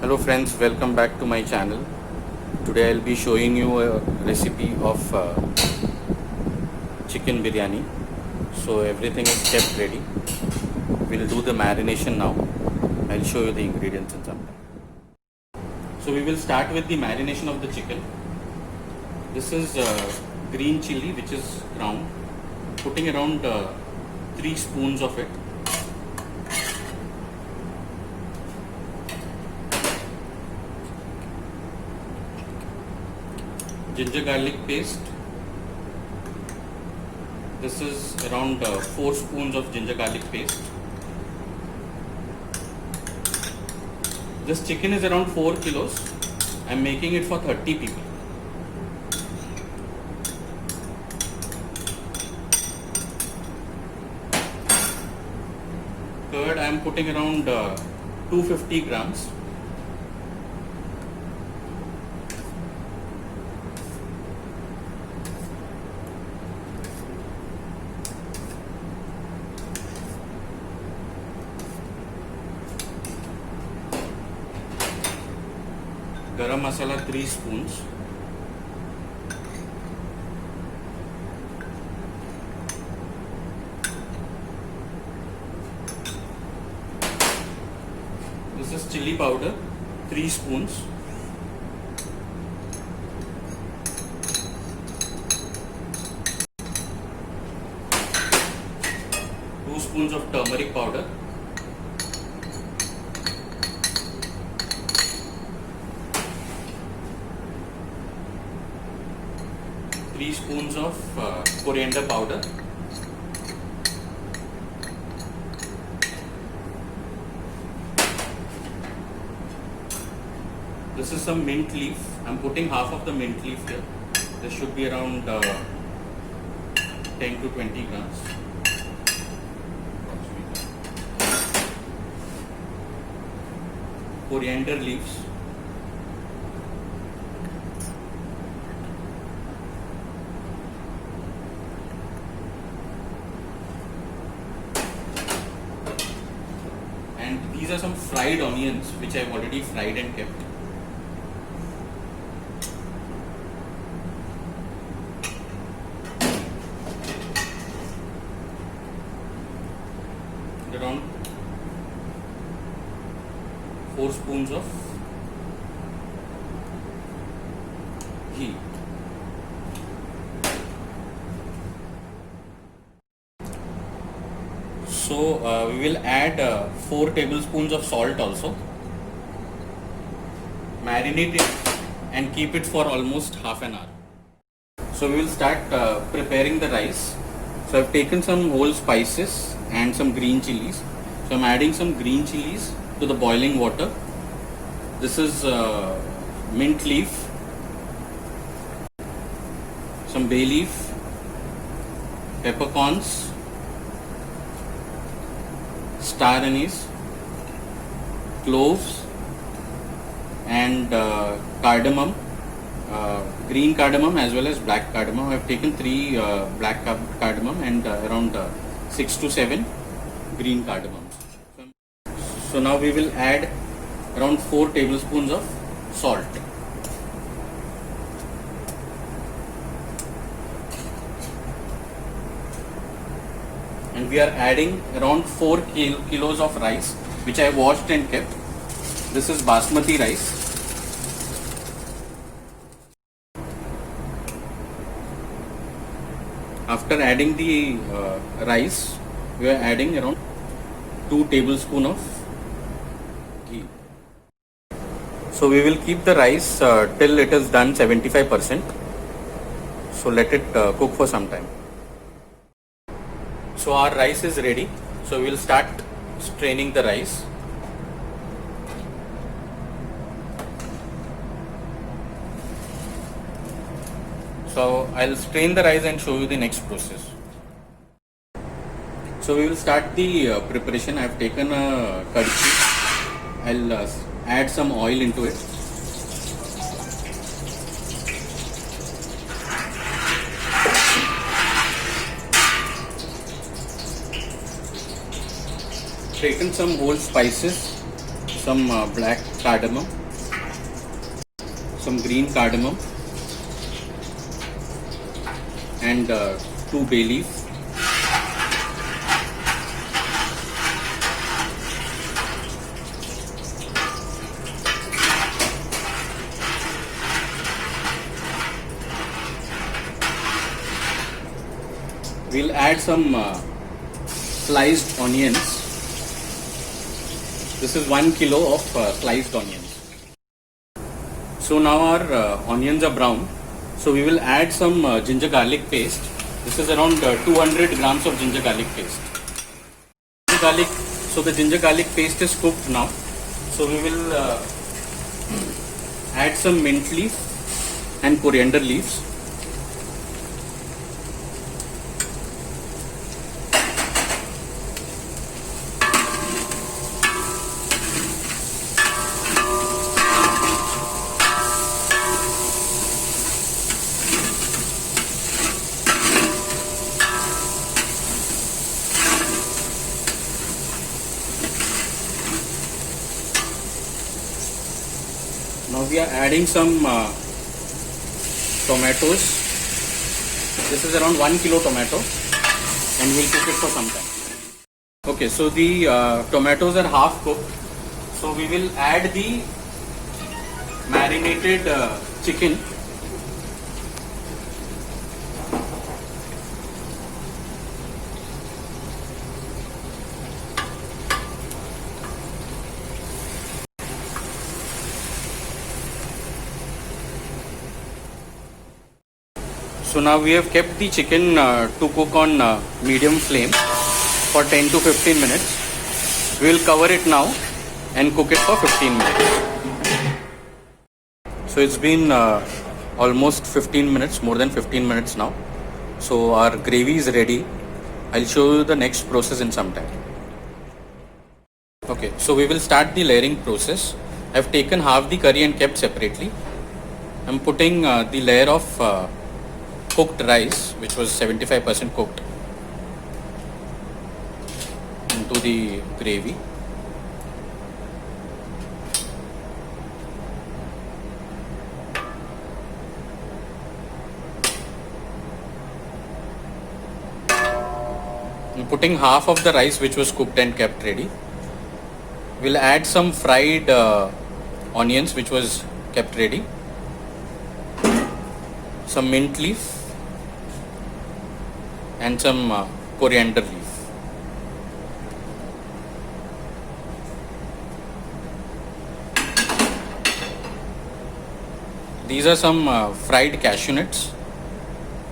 Hello friends, welcome back to my channel. Today I'll be showing you a recipe of chicken biryani. So everything is kept ready. We'll do the marination now. I'll show you the ingredients in some time. So we will start with the marination of the chicken. This is green chili which is ground. Putting around 3 spoons of it. Ginger garlic paste. This is around 4 spoons of ginger garlic paste. This chicken is around 4 kilos. I'm making it for 30 people. Curd I am putting around 250 grams. Garam masala 3 spoons. This is chili powder 3 spoons. Two spoons of turmeric powder. 3 spoons of coriander powder. This is some mint leaf. I'm putting half of the mint leaf here. This should be around 10 to 20 grams. Coriander leaves. And these are some fried onions which I've already fried and kept. Around 4 spoons of ghee. So we will add 4 tablespoons of salt also. Marinate it and keep it for almost half an hour. So we will start preparing the rice. So I've taken some whole spices and some green chilies. So I'm adding some green chilies to the boiling water. This is mint leaf, some bay leaf, peppercorns, star anise, cloves, and cardamom, green cardamom as well as black cardamom. I have taken 3 black cardamom and around 6 to 7 green cardamoms. So now we will add around 4 tablespoons of salt. And we are adding around 4 kilos of rice which I washed and kept. This is basmati rice. After adding the rice, we are adding around 2 tablespoons of ghee. So we will keep the rice till it is done 75%. So let it cook for some time. So our rice is ready. So we will start straining the rice. So I'll strain the rice and show you the next process. So we will start the preparation. I have taken a kadchi. I'll add some oil into it. Taken some whole spices, some black cardamom, some green cardamom, and 2 bay leaf. We'll add some sliced onions. This is 1 kilo of sliced onions. So now our onions are brown. So we will add some ginger garlic paste. This is around 200 grams of ginger garlic paste. So the ginger garlic paste is cooked now. So we will add some mint leaf and coriander leaves. Now we are adding some tomatoes. This is around 1 kilo tomato, and we'll cook it for some time. Okay, so the tomatoes are half cooked. So we will add the marinated chicken. So now we have kept the chicken to cook on medium flame for 10 to 15 minutes. We will cover it now and cook it for 15 minutes. So it's been almost 15 minutes, more than 15 minutes now. So our gravy is ready. I'll show you the next process in some time. Okay, so we will start the layering process. I've taken half the curry and kept separately. I'm putting the layer of cooked rice, which was 75% cooked, into the gravy. I'm putting half of the rice which was cooked and kept ready. We'll add some fried onions which was kept ready, some mint leaf, and some coriander leaf. These are some fried cashew nuts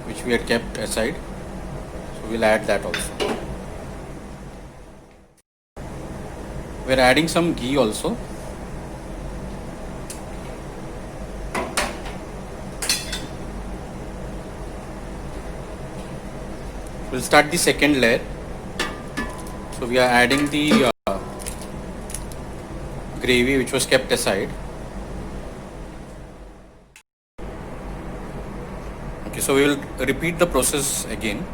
which we had kept aside. So we'll add that also. We're adding some ghee also. We'll start the second layer. So we are adding the gravy which was kept aside. Okay, so we will repeat the process again.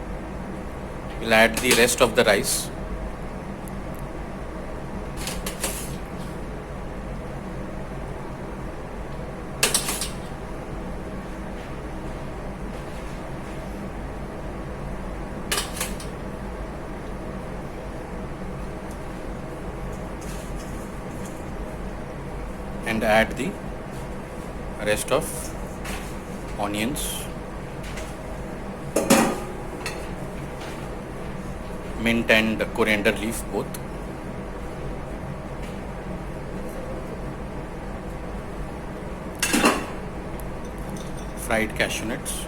We'll add the rest of the rice. And add the rest of onions, mint and coriander leaf both. Fried cashew nuts.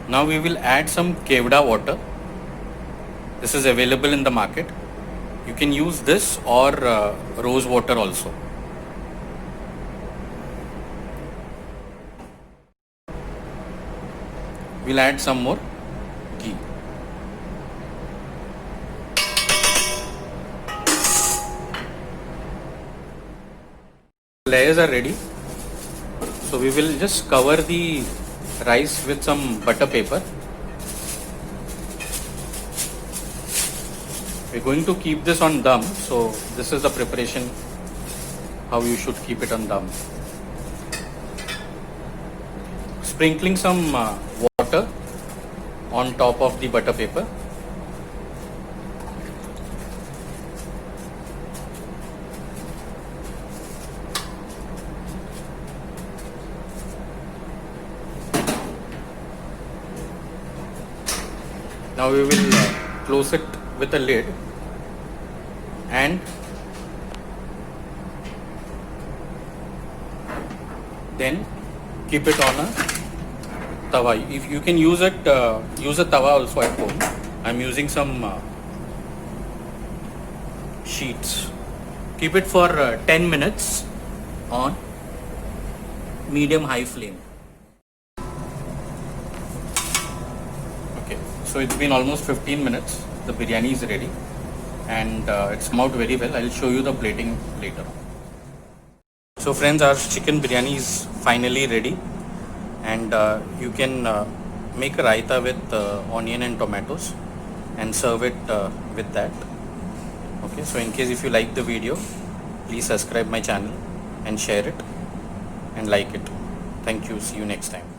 Now we will add some kevda water. This is available in the market. You can use this or rose water also. We'll add some more ghee. Layers are ready. So we will just cover the rice with some butter paper. We're going to keep this on dum, so this is the preparation how you should keep it on dum. Sprinkling some water on top of the butter paper. Now we will close it with a lid and then keep it on a tawa. If you can use it, use a tawa also at home. I'm using some sheets. Keep it for 10 minutes on medium high flame. Okay, so it's been almost 15 minutes. The biryani is ready and it's come out very well. I'll show you the plating later. So friends, our chicken biryani is finally ready, and you can make a raita with onion and tomatoes and serve it with that. Okay, so in case if you like the video, please subscribe my channel and share it and like it. Thank you. See you next time.